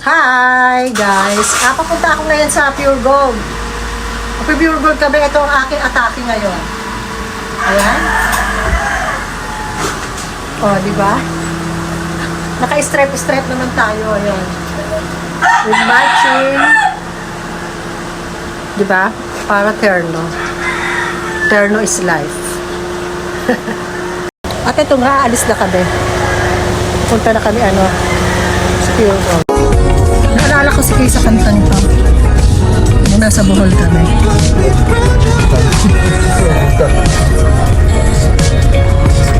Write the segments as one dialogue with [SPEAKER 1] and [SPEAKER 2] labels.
[SPEAKER 1] Hi guys! Papunta ako ngayon sa Pure Gold. Pure Gold kami. Ito ang aking atake ngayon. Ayan. O, di ba? Naka-strap naman tayo. Ayan. With matching. Di ba? Para terno. Terno is life. At ito nga, alis na kami. Punta na kami, sa Pure Gold. Naalala ko si Kay sa kantang ito. Nung nasa Bohol kami.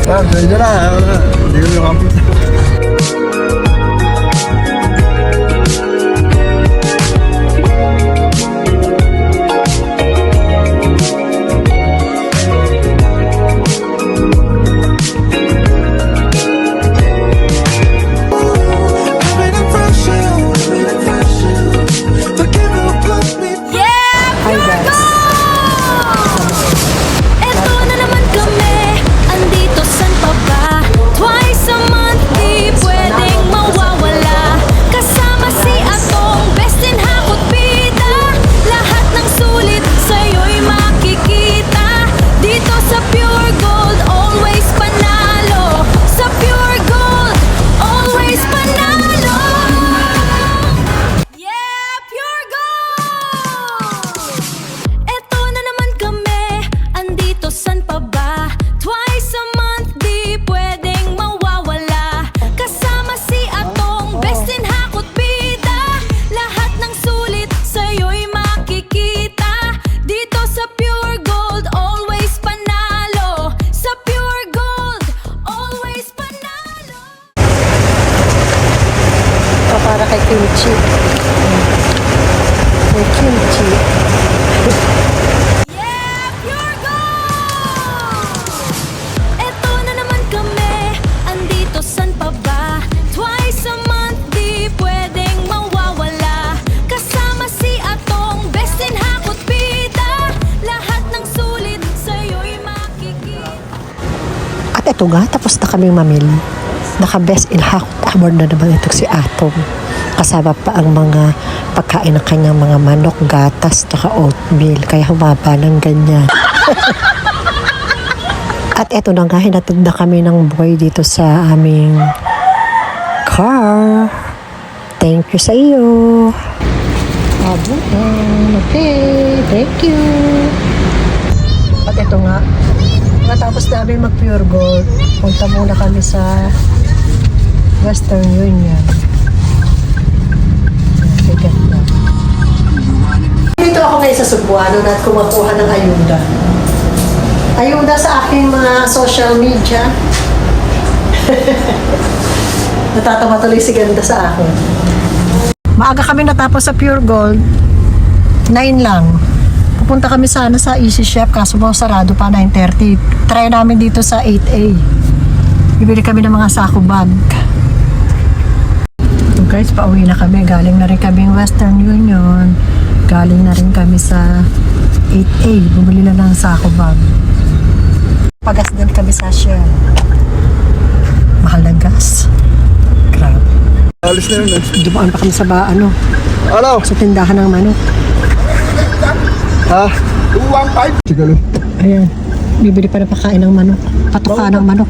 [SPEAKER 2] Pwede na. Hindi ko yung kapit.
[SPEAKER 1] Para kay kimchi. May kimchi.
[SPEAKER 3] Yeah, Pure Gold! Eto na naman kami, andito san pa ba? Twice a month, di pwedeng mawawala. Kasama si Atong, best in hakot bida. Lahat ng sulit sa'yo'y makikita.
[SPEAKER 1] At ito nga, tapos na kaming mamili. Naka-best in Hakot Award na naman ito si Atong. Kasama pa ang mga pagkain ng kanyang mga manok, gatas, saka oatmeal. Kaya humaba ng ganyan. At eto na nga, hinatid na kami ng boy dito sa aming car. Thank you sa iyo. Okay, thank you. At eto nga, matapos namin mag-Pure Gold, punta muna kami sa Western Union. Sigat na. Dito ako ngayon sa Cebuano at kumukuha ng ayuda. Ayuda sa aking mga social media. Natatawa tuloy si Ganda sa akin. Maaga kami natapos sa Pure Gold. 9 lang. Pupunta kami sana sa Easy Chef kaso mo sarado pa 9:30. Try namin dito sa 8A. Bibili kami ng mga sako bag. So guys, pauwi na kami. Galing na rin kami Western Union. Galing na rin kami sa 8A. Bumili na ng sako bag. Pagas din kami sa Shell. Mahal ng gas. Grabe.
[SPEAKER 2] Alis na yun.
[SPEAKER 1] Dumaan pa kami sa
[SPEAKER 2] Ano?
[SPEAKER 1] sa tindahan ng manok.
[SPEAKER 2] Ha? 215. Sigalo.
[SPEAKER 1] Ayan. Bibili pa na pakain ng manok. Patuka ng manok.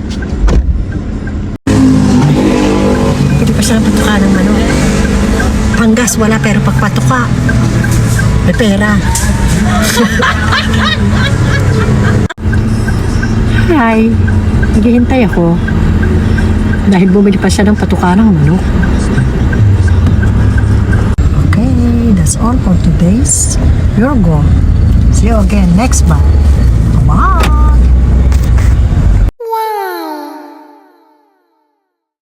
[SPEAKER 1] Bibili pa siya ng patuka ng manok. Panggas wala pero pagpatuka may pera. Hi. Naghihintay ako. Dahil bumili pa siya ng patuka ng manok. Okay, that's all for today's Pure Gold. See you again next month. Bye!